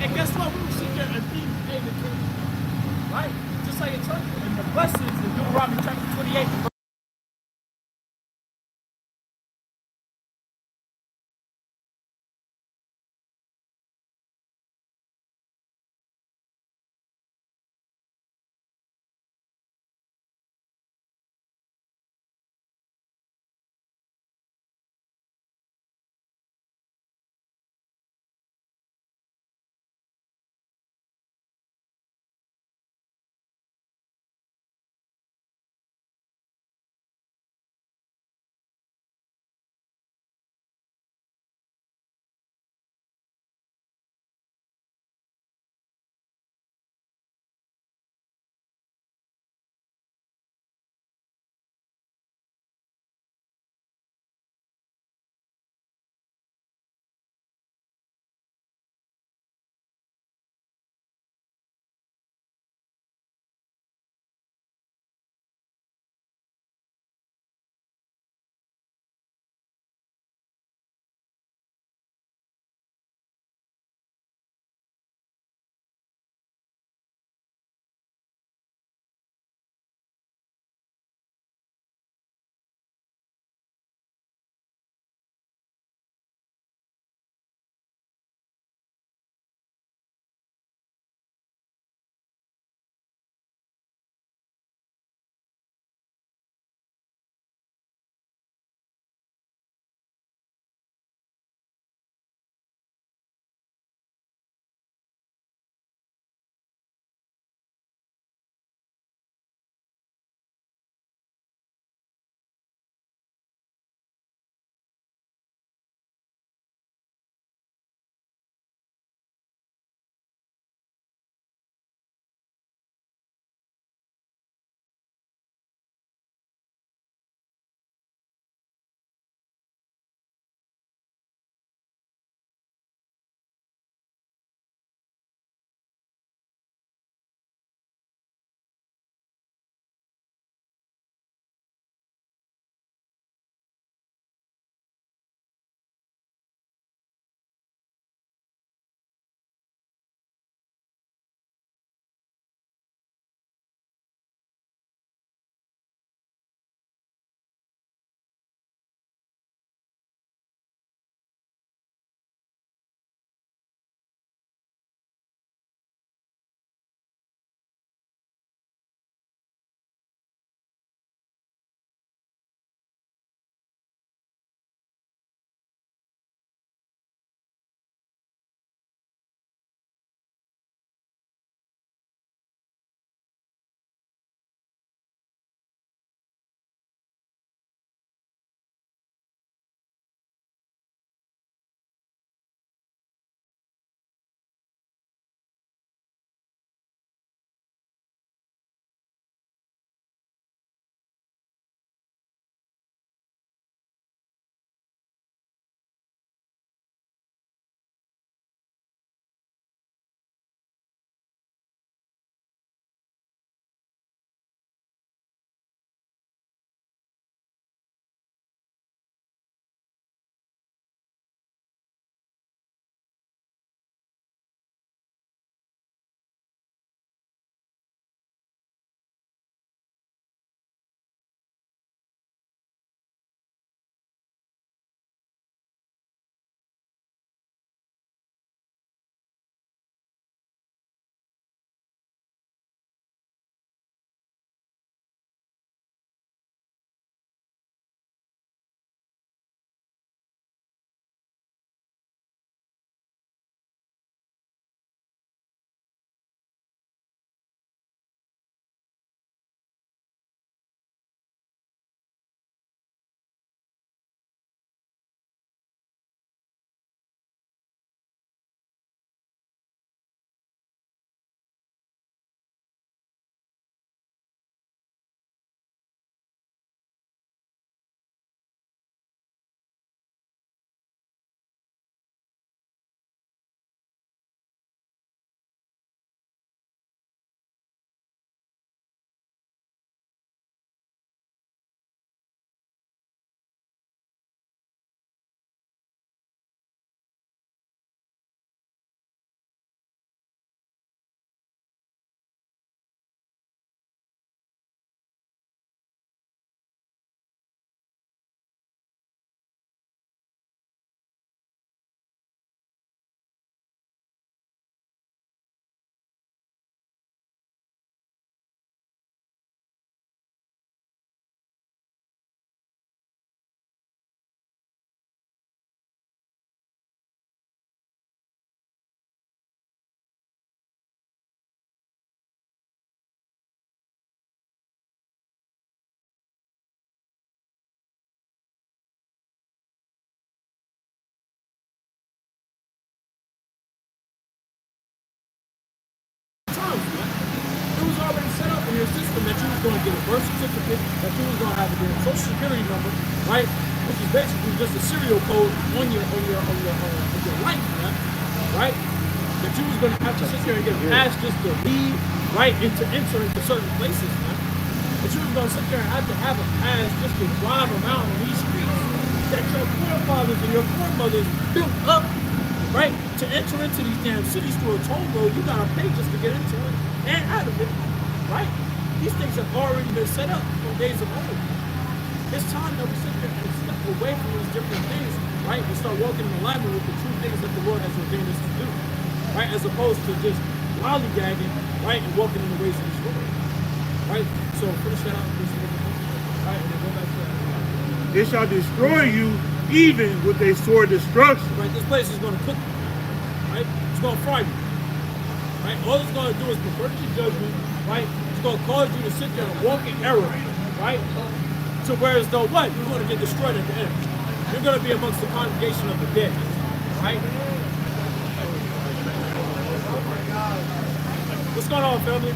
And guess what? We will sit there and be in the kingdom, right? Just like it tells you. And the blessings in Deuteronomy chapter 28, going to get a birth certificate, that you was going to have a social security number, right? Which is basically just a serial code on your life, man, right? That you was going to have to sit there and get a pass just to leave, right, and to enter into certain places, man. But you was going to sit there and have a pass just to drive around on these streets that your forefathers and your foremothers built up, right, to enter into these damn cities through a toll road. You got to pay just to get into it and out of it, right? These things have already been set up from days of old. It's time that we sit there and step away from these different things, right, and start walking in alignment with the true things that the Lord has ordained us to do, right, as opposed to just lollygagging, right, and walking in the ways of this world, right? So finish that out, right, and then go back to that. They shall destroy you even with a sword destruction. Right, this place is going to cook you, right? It's going to fry you, right? All it's going to do is pervert your judgment, right? It's going to cause you to sit there and walk in error, right? To where as though what? You're going to get destroyed at the end. You're going to be amongst the congregation of the dead, right? What's going on, family?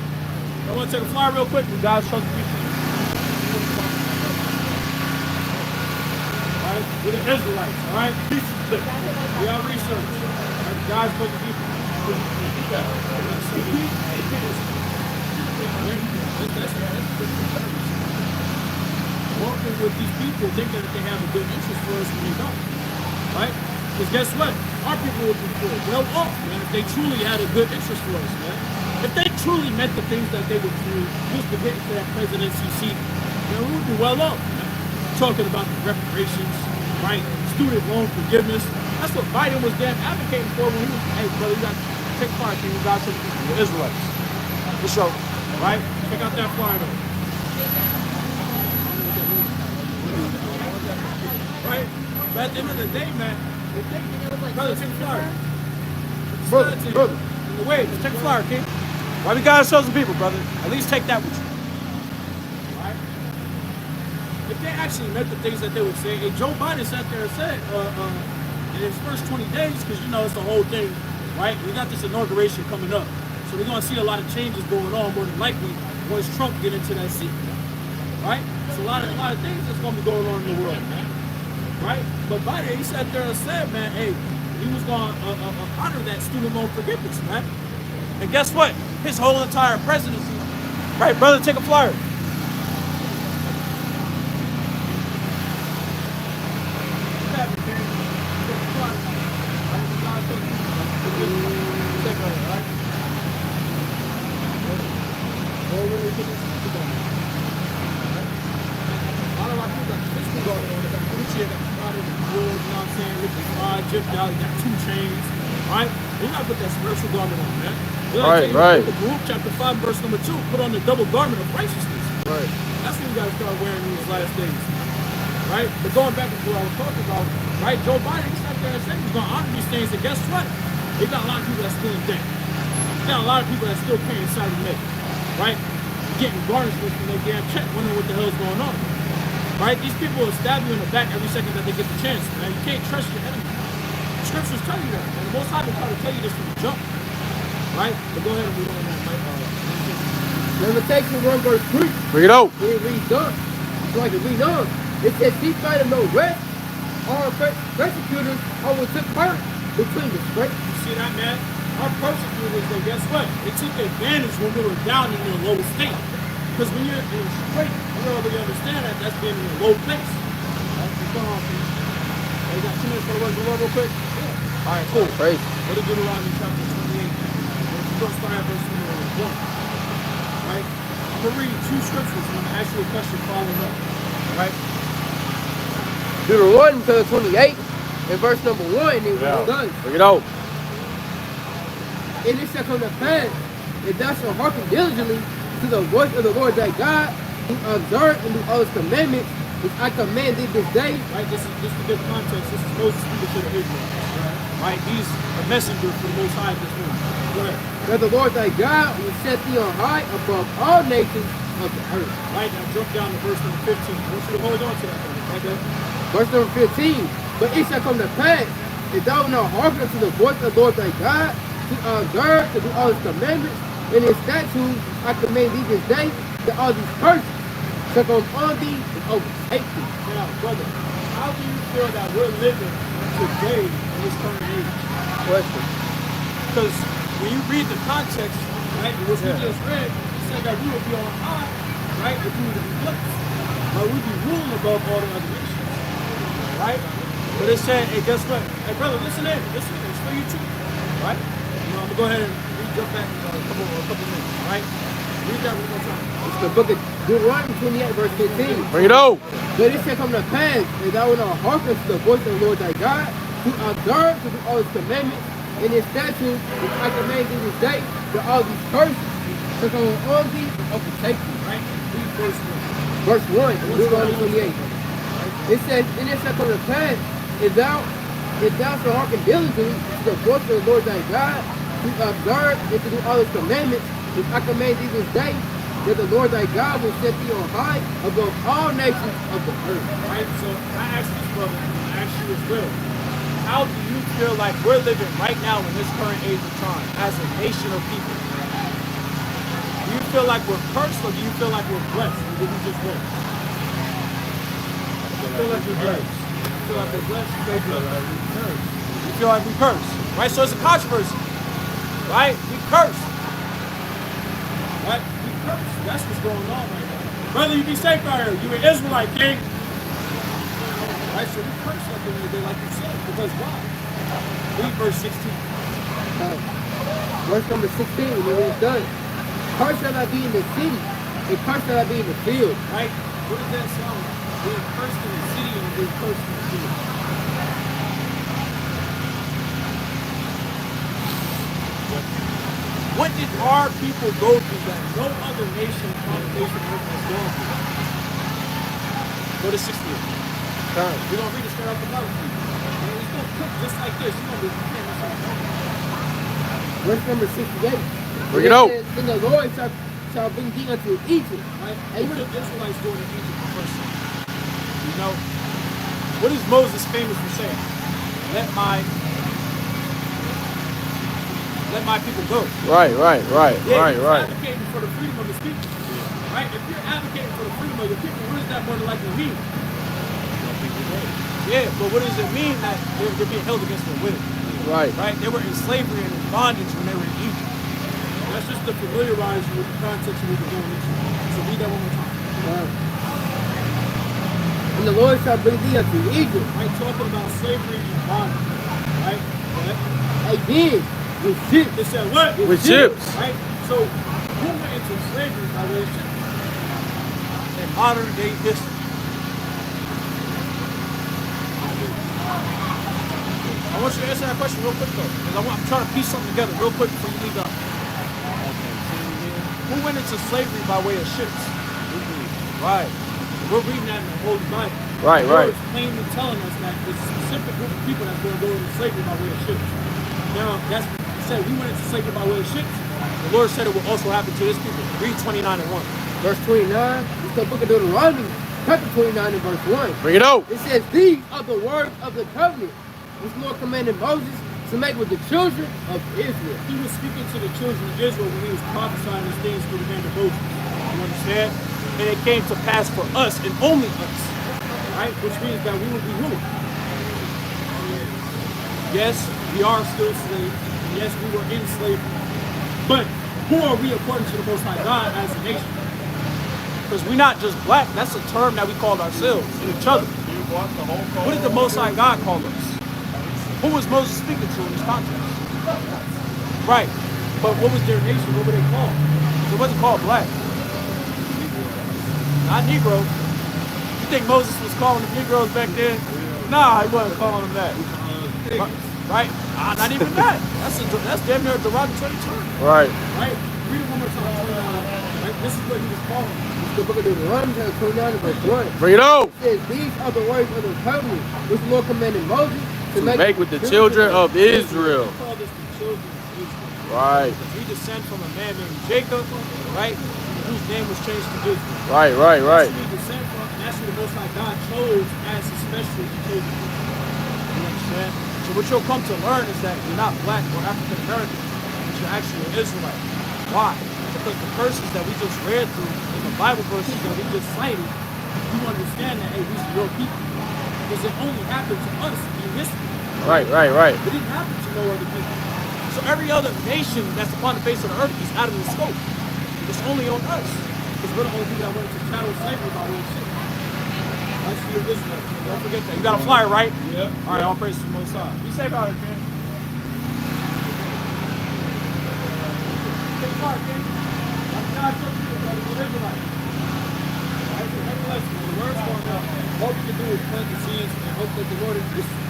I want to take a fly real quick. You guys trust me. Alright? We're the Israelites, alright? We are research. Right? God's supposed to be walking with these people thinking that they have a good interest for us when they don't. Right? Because guess what? Our people would be well off, man, if they truly had a good interest for us, man. If they truly meant the things that they would do just to get into that presidency seat, then we would be well off, man. Talking about the reparations, right? Student loan forgiveness. That's what Biden was damn advocating for when he was, hey, brother, you got to take part in you guys, the Israelites. For sure, right? Check out that flyer, though. Right? But at the end of the day, man, brother, take the flyer. Brother. In the way, just take the flyer, King. Why we gotta show some people, brother? At least take that with you. Right? If they actually meant the things that they would say, hey, Joe Biden sat there and said in his first 20 days, because you know it's the whole thing, right? We got this inauguration coming up. So we're gonna see a lot of changes going on more than likely once Trump get into that seat. Right? So a lot of things that's gonna be going on in the world, man. Right? But Biden, he sat there and said, man, hey, he was gonna honor that student loan forgiveness, man. And guess what? His whole entire presidency. Right, brother, take a flyer. Got 2 chains, right? We gotta put that spiritual garment on, man. Right. The group, chapter 5, verse number 2, put on the double garment of righteousness. Right. That's what we gotta start wearing in these last days, right? But going back to what I was talking about, right? Joe Biden, he sat there and said he's gonna honor these things, and guess what? He got a lot of people that's still in debt. He got a lot of people that's still paying salary make, right? Getting garnished from their damn check, wondering what the hell's going on, right? These people will stab you in the back every second that they get the chance, man. You can't trust your enemy. Scriptures tell you that, and the Most High will try to tell you this from the jump, right? But go ahead and read on that, Mike. Lamentation 1 verse 3. Bring it out. It reads on. So I can read on. It says, "He find no rest. Our persecutors overtook her between the straight." You see that, man? Our persecutors, they guess what? They took advantage when we were down in a low state. Because when you're in straight, you don't really understand that that's being in a low place. That's what's going on, man. You got 2 minutes for the words of the Lord real quick? Yeah. All right, cool. Praise. Go to Deuteronomy chapter 28. We're going to start at verse number 1. Right? I'm going to read 2 scriptures and I'm going to ask you a question following up. Right? Deuteronomy chapter 28 and verse number 1. And it done. Bring it out. And it shall come to pass, if thou shalt hearken diligently to the voice of the Lord thy God, to observe and do all his commandments, which I command thee this day. Right? This is a good context. This is Moses speaking to the Israelites. Right? He's a messenger for the Most High at this moment. Go ahead. That the Lord thy God will set thee on high above all nations of the earth. Right? Now jump down to verse number 15. I want you to hold on to that. Right there. Verse number 15. But it shall come to pass, if thou wilt not hearken unto the voice of the Lord thy God, to observe, to do all his commandments, and his statutes I command thee this day, that all these curses shall come on thee and overtake thee. Now, brother, how do you feel that we're living today in this current age? Question. Because when you read the context, right, what we just read, it said that we would be on high, right, if we were to be blessed. But we'd be ruling above all the other nations, right? But it said, hey, guess what? Hey, brother, listen in. It's for you too, right? I'm going to go ahead and jump back a couple minutes, all right? Read that one more time. It's the book of Deuteronomy 28, verse 15. Bring it on. But it shall come to pass that thou wilt not hearken to the voice of the Lord thy God, to observe to do all his commandments and his statutes, which I command thee this day, that all these curses shall come on thee and overtake thee. Right? Read verse 1. Verse 1, Deuteronomy 28. It says, and it shall come to pass, if thou shalt hearken diligently to the voice of the Lord thy God, to observe and to do all his commandments, which I command thee this day, that the Lord thy God will set thee on high above all nations of the earth. Right? So I ask this brother, I ask you as well. How do you feel like we're living right now in this current age of time as a nation of people? Do you feel like we're cursed or do you feel like we're blessed? Or did we just read? I feel like we're blessed. You feel like we're blessed? You feel like we're cursed. You feel like we curse. Right? So it's a controversy. Right? We curse. Right? We curse. That's what's going on right now. Brother, you be safe out here. You an Israelite, king. Right? So we curse at the end of the day like you said. Because why? Read verse 16. Verse number 16, when it's done. Cursed shall I be in the city, and cursed shall I be in the field. Right? What does that sound like? Being cursed in the city and being cursed in the field. What did our people go through that no other nation on the nation of earth has gone through? Go to 68. We're going to read it straight off the Bible. It's going to cook just like this. You're going to be Verse number 68. Bring it out. Then the Lord shall bring thee unto Egypt. right? And what did the Israelites doing in Egypt the first time? You know, what is Moses famous for saying? Let my people go. Right. Advocating for the freedom of his people. Right? If you're advocating for the freedom of your people, what does that more than likely mean? Yeah, but what does it mean that they're being held against their will? Right. They were in slavery and in bondage when they were in Egypt. That's just to familiarize you with the context of what we're going into. So read that one more time. And the Lord shall bring thee unto Egypt. Right, talking about slavery and bondage. Right? Again, with ships. It said what? With ships. Right? So who went into slavery by way of ships? In modern day history. I want you to answer that question real quick though, because I'm trying to piece something together real quick before you leave out. Who went into slavery by way of ships? Right. We're reading that in the Holy Bible. Right. It's plainly telling us that there's a specific group of people that's going to go into slavery by way of ships. Now, that's said we went into slavery by way of ships. The Lord said it will also happen to his people. Read 29 and 1. Verse 29, it's the book of Deuteronomy, chapter 29 and verse 1. Bring it out. It says, these are the words of the covenant which the Lord commanded Moses to make with the children of Israel. He was speaking to the children of Israel when he was prophesying these things through the hand of Moses. You understand? And it came to pass for us and only us. Right? Which means that we will be who? Yes, we are still slaves. Yes, we were in slavery. But who are we according to the Most High God as a nation? Because we're not just black. That's a term that we call ourselves and each other. What did the Most High God call us? Who was Moses speaking to in this context? Right. But what was their nation? What were they called? It wasn't called black. Not Negro. You think Moses was calling them Negroes back then? Nah, he wasn't calling them that. Right? Not even that. That's damn near a derogatory term. Right. Right? Read it one more time. Right? This is what he was calling them. The book of Deuteronomy, chapter 29 and verse 1. Bring it out. It says, these are the words of the covenant which the Lord commanded Moses to Make with the children of Israel. We call this the children of Israel. Right. Because we descend from a man named Jacob, right? Whose name was changed to Israel. Right. That's who we descend from, and that's who the Most High God chose as especially the children. You understand? So what you'll come to learn is that you're not black or African American, but you're actually an Israelite. Why? Because the curses that we just read through in the Bible verses that we just cited, you understand that, hey, these are your people. Because it only happened to us in history. Right. It didn't happen to no other people. So every other nation that's upon the face of the earth is out of the scope. It's only on us. Because we're the only people that went into chattel slavery by way of sin. That's your Israel. Don't forget that. You got a flyer, right? Yeah. All right, all praise to the Most High. Be safe out here, man. Take a part, man. God took you, brother. You're Israelite. Right? So nevertheless, when the word's going out, all we can do is plant the seeds and hope that the Lord increases.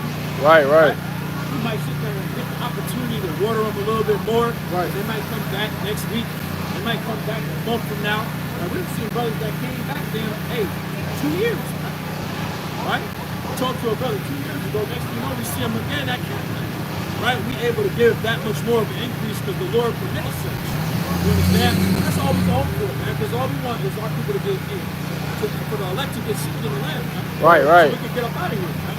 Right. We might sit there and get the opportunity to water them a little bit more. Right. They might come back next week. They might come back a month from now. And we've seen brothers that came back then, hey, 2 years. Right? I talked to a brother 2 years ago. Next thing you know, we see him again at camp. Right? We able to give that much more of an increase because the Lord permits us. You understand? That's all we can hope for, man. Because all we want is our people to get in. For the elect to get seated in the land, man. Right. So we can get up out of here, man.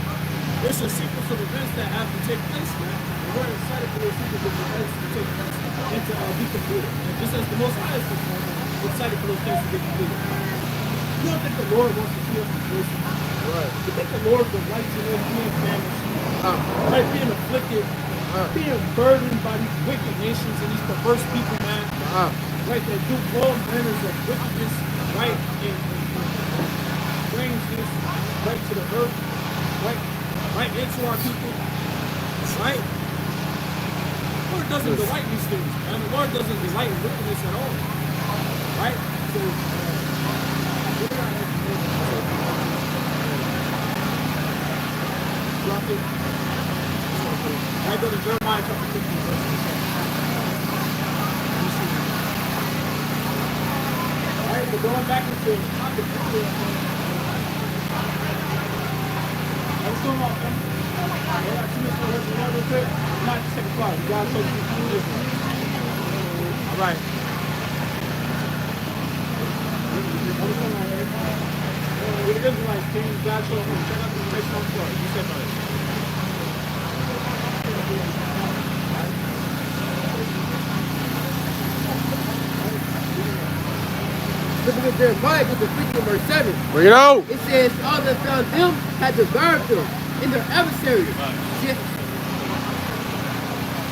There's a sequence of events that have to take place, man. And we're excited for those sequence of events to take place and to be completed. And just as the Most High is concerned, we're excited for those things to get completed. You don't think the Lord wants to see us rejoicing? Right. You think the Lord would like to know being famished, right? Being afflicted, being burdened by these wicked nations and these perverse people, man. Right? That do all manners of wickedness, right? And strangeness, right to the earth, right into our people, right? The Lord doesn't delight in these things, man. The Lord doesn't delight in wickedness at all, right? So, drop it. I go to Jeremiah chapter 15, verse 10. Alright, but going back into the topic earlier, what's going on, man? I got 2 minutes to work on real quick. I'm not just taking a flight. You guys show me who this is. Alright. What's going on, man? With the Israelites, King, God show me. Check out the information on the floor. You said about it. The book of Jeremiah, chapter 15, verse 7. Bring it out. It says, all that found them had devoured them, and their adversaries. Yes.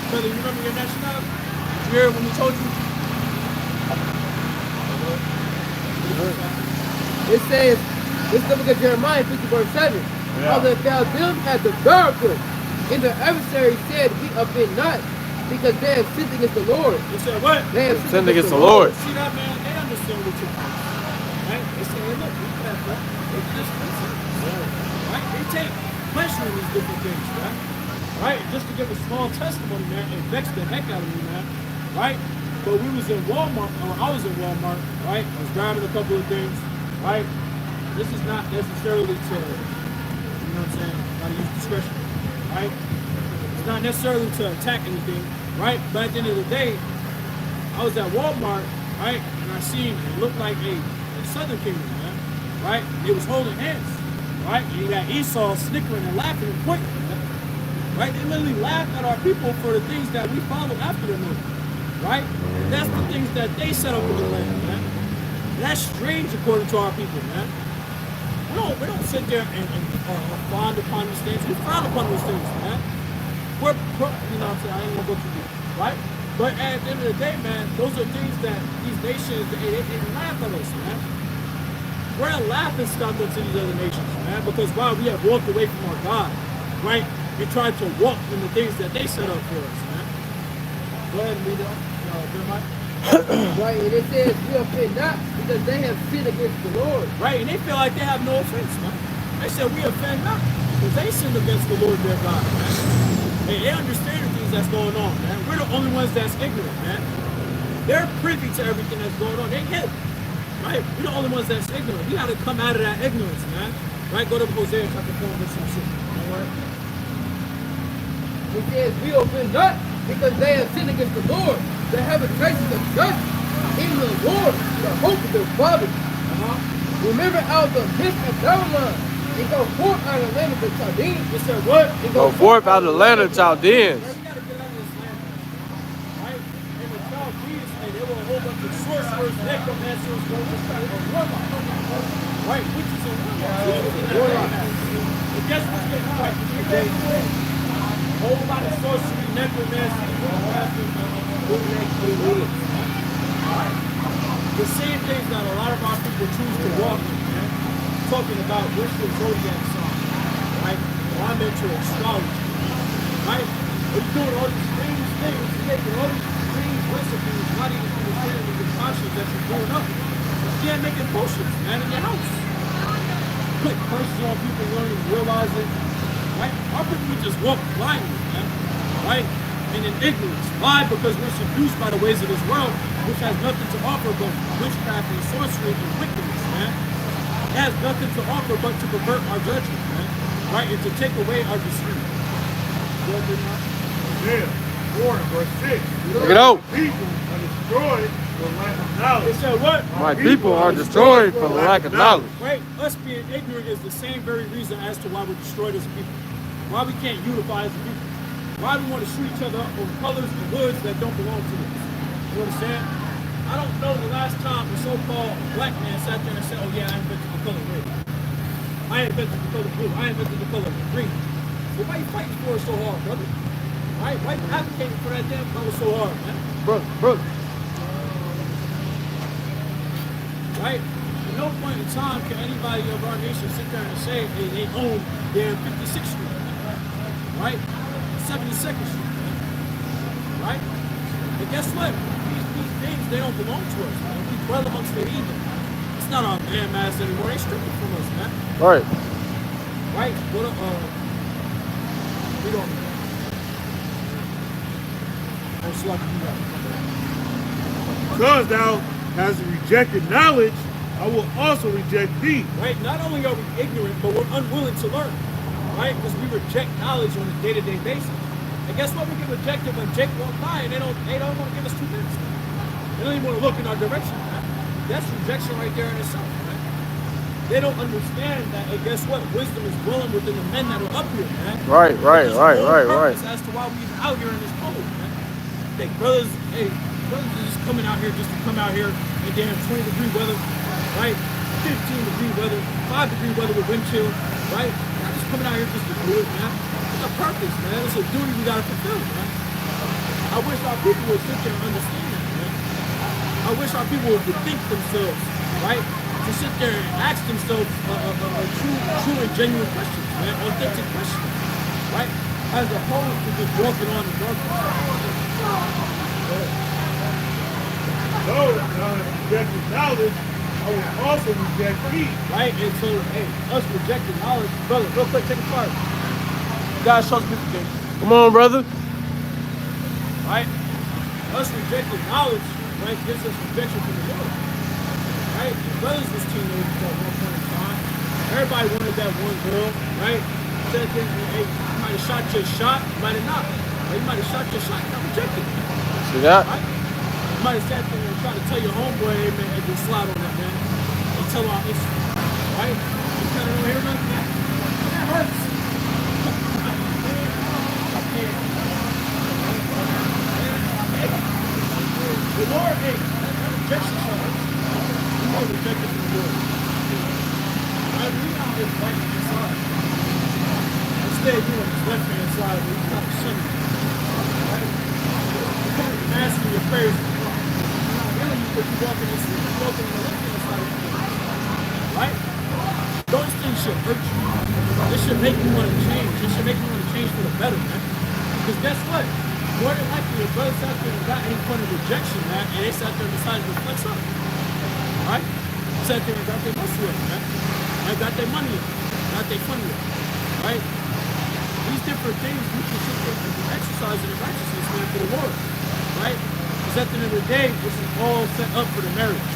Brother, you remember your nationality? You hear when we told you? It says, it's the book of Jeremiah, 50, verse 7. All that found them had devoured them, and their adversaries said, we offend not, because they have sinned against the Lord. They said what? They have Sinned against the Lord. See that, man? They understand what you're doing. Right? They say, hey, look, we can't that. They just listen. Right? They take pleasure in these different things, right? Right? Just to give a small testimony, man, it vexed the heck out of me, man. Right? But we was in Walmart, or I was in Walmart, right? I was grabbing a couple of things, right? This is not necessarily to, you know what I'm saying, gotta use discretion, right? It's not necessarily to attack anything, right? But at the end of the day, I was at Walmart, right? And I seen it looked like a Southern Kingdom, man, right? They was holding hands, right? And you got Esau snickering and laughing and pointing, man, right? They literally laughed at our people for the things that we followed after them, right? And that's the things that they set up in the land, man. And that's strange according to our people, man. We don't sit there and frown upon these things. We frown upon those things, man. We're, you know what I'm saying? I ain't gonna go too deep, right? But at the end of the day, man, those are things that these nations, they laugh at us, man. We're a laughing stock to these other nations, man, because why? We have walked away from our God, right? And tried to walk in the things that they set up for us, man. Go ahead and read it, Jeremiah. Right, and it says, we offend not, because they have sinned against the Lord. Right, and they feel like they have no offense, man. They said, we offend not, because they sinned against the Lord their God, man. And they understand the things that's going on, man. We're the only ones that's ignorant, man. They're privy to everything that's going on. They get it, right? We're the only ones that's ignorant. We got to come out of that ignorance, man. Right, go to Hosea chapter 4, verse 6. All right? It says, we offend not, because they have sinned against the Lord. They have a traces of judgment in the Lord, the hope of their fathers. Remember out of the midst of Babylon, and go forth out of the land of the Chaldeans. It said what? And Go forth out of the land of Chaldeans. Man, we got to get out of this land, right? And the Chaldeans, hey, they there were a whole bunch of sorcerers, necromancers, right? Witches and warlocks. But guess what's getting right? A whole lot of sorcery, necromancy, the same things that a lot of our people choose to walk in, man. Talking about what's your zodiac sign, right? Well, I'm into astrology, right? You're doing all these strange things, you're making all these strange recipes, not even understanding the conscience that you're growing up. Yeah, making potions, man, in your house. Put curses on people, learning, realizing, right? Our people just walk blindly, man, right? And in ignorance. Why? Because we're seduced by the ways of this world, which has nothing to offer but witchcraft and sorcery and wickedness, man. It has nothing to offer but to pervert our judgment, man, right? And to take away our discernment. Yeah. 4 and verse 6. Take it out. People are destroyed for lack of knowledge. It said what? My people are destroyed for the lack of knowledge. Right? Us being ignorant is the same very reason as to why we're destroyed as a people. Why we can't unify as a people. Why we want to shoot each other up over colors and hoods that don't belong to us. You understand? I don't know the last time a so-called black man sat there and said, oh yeah, I invented the color red. I invented the color blue. I invented the color green. Well, why you fighting for it so hard, brother? Right? Why you advocating for that damn color so hard, man? Brother. Right? At no point in time can anybody of our nation sit there and say they own their 56th Street. Right? 72nd Street. Right? But guess what? These things, they don't belong to us, man. We dwell amongst the heathen. It's not our landmass anymore. They stripped it from us, man. Right. Right? What we don't know. Oh, so I can do that. Because thou hast rejected knowledge, I will also reject thee. Right? Not only are we ignorant, but we're unwilling to learn. Right? Because we reject knowledge on a day-to-day basis. And guess what? We get rejected when Jake walked by and they don't want to give us 2 minutes. They don't even want to look in our direction, man. That's rejection right there in itself, man. They don't understand that, and guess what? Wisdom is dwelling within the men that are up here, man. Right. As to why we even out here in this cold, man. Brothers are just coming out here just to come out here in damn 20-degree weather, right? 15-degree weather, 5-degree weather with wind chill, right? Not just coming out here just to do it, man. It's a purpose, man. It's a duty we gotta fulfill, man. I wish our people would sit there and understand that, man. I wish our people would think themselves, right? To sit there and ask themselves true and genuine questions, man. Authentic questions, right? As opposed to just walking on the darkness. Though thou hast rejected knowledge, I will also reject thee. Right? And so, hey, us rejecting knowledge, brother, real quick, take a card. God shows me the Come on, brother. right? Us rejecting knowledge, right, gives us rejection from the Lord. Right? Your brothers was teenagers at one point in time. Everybody wanted that one girl, right? Said that, hey, you might have shot your shot, you might have not. Or you might have shot your shot, you got rejected. See that? Right? You might have sat there and tried to tell your homeboy, hey man, and just slide on that, man. And tell our issue. Right? You kind of don't hear nothing, man. That hurts. The Lord, hey, that rejection charge. We are rejected from the Lord. Right? We out here fighting inside. Instead, you on this left hand side, we got to shun you. Right? You're asking your prayers. You're not hearing you because you're walking in sleep. You're walking on the left hand side of the place. Right? Those things should hurt you. This should make you want to change. It should make you want to change for the better, man. Because guess what? More than likely, your brother sat there and got any kind of rejection, man, and they sat there and decided to flex up. Right? Sat there and got their muscle up, man. And got their money up. Got their funny up. Right? These different things we can sit there and exercise in righteousness, man, for the Lord. Right? Because at the end of the day, this is all set up for the marriage.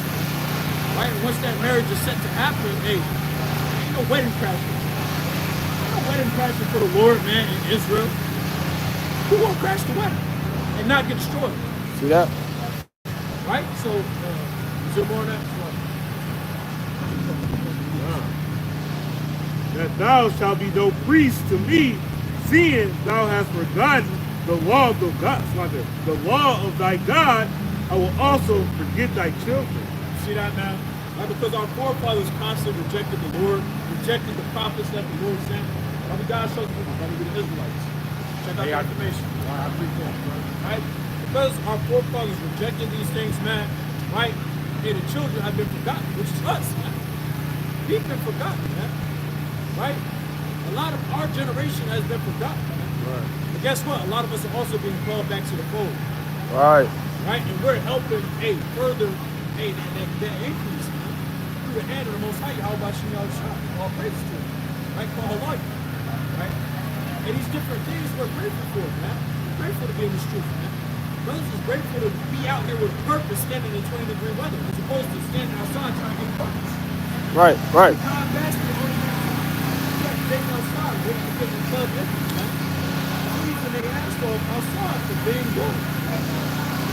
Right? And once that marriage is set to happen, hey, ain't no wedding crashing. Ain't no wedding crashing for the Lord, man, in Israel. Who won't crash the wedding and not get destroyed? See that? Right? So, is there more on that? That thou shalt be no priest to me, seeing thou hast forgotten the law of the God, the law of thy God, I will also forget thy children. See that now? Right? Because our forefathers constantly rejected the Lord, rejected the prophets that the Lord sent. Brother God shows people, brother, with the Israelites. Check out the information. Right? Because our forefathers rejected these things, man, right? And the children have been forgotten, which is us, man. We've been forgotten, man. Right? A lot of our generation has been forgotten, man. Right. But guess what? A lot of us are also being called back to the fold. Right. Right? And we're helping further that increase, man. Through the hand of the Most High, how about you know, all praises to him. Right? Call her life. Right? And these different things we're grateful for, man. We're grateful to be in this truth, man. Brothers is grateful to be out here with purpose, standing in 20-degree weather, as opposed to standing outside trying to get purpose. Right. Right. Time basket on the standing outside, waiting to get the club empty, man. The reason they ask for outside for being good.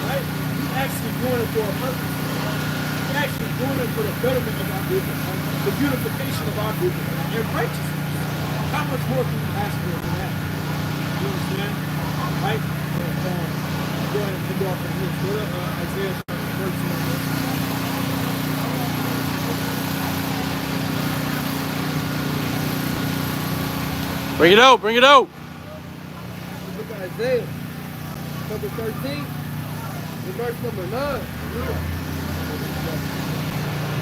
Right? We actually doing it for a purpose. We actually doing it for the betterment of our people, man. The beautification of our people, and righteousness. How much more can we ask for than that? You understand? Right? Go ahead and go off the list. Go to Isaiah 13. Bring it out. Bring it out. Look at Isaiah, chapter 13, and verse number 9.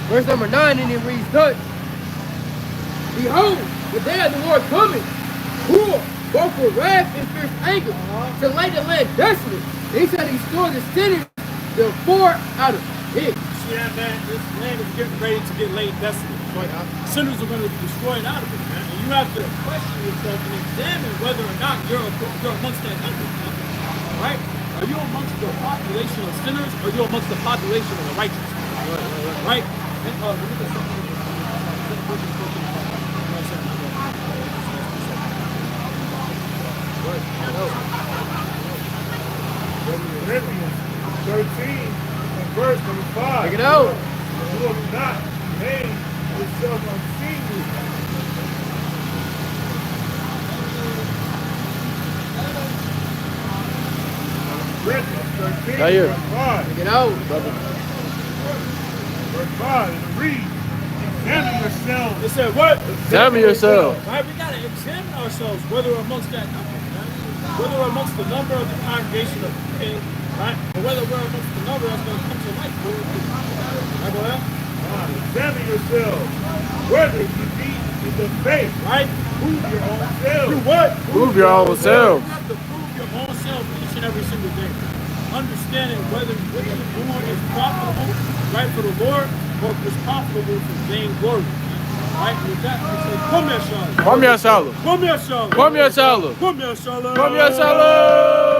Verse number 9, and it reads thus: Behold, the day of the Lord coming, cruel, both with wrath and fierce anger, to lay the land desolate. They shall restore the sinners, the poor out of it. See that, man? This land is getting ready to get laid desolate. Sinners are going to be destroyed out of it, man. And you have to question yourself and examine whether or not you're amongst that number, man. Right? Are you amongst the population of sinners, or are you amongst the population of the righteous? Right? And, let me get something. Philippians 13 and verse number 5. Take it out. You have not made yourself unseemly. Philippians 13 Right here. verse 5. Take it out. Verse 5, and it reads, examine yourselves. It said what? Examine yourself. Right? We got to examine ourselves whether we're amongst that number, man. Whether we're amongst the number of the congregation of the king, right? Or whether we're amongst the number that's going to come to life. Right, boy? Examine yourselves, whether you be in the faith, Right? prove your own selves. Do what? Prove your own self. You have to prove your own self each and every single day. Understanding whether what you're doing is profitable, right, for the Lord, or if it's profitable for vain glory. Right? With that, we say, come here, Charlotte. Come here, Charlotte. Come here, Charlotte. Come here, Charlotte. Come here, Charlotte. Come here, Charlotte.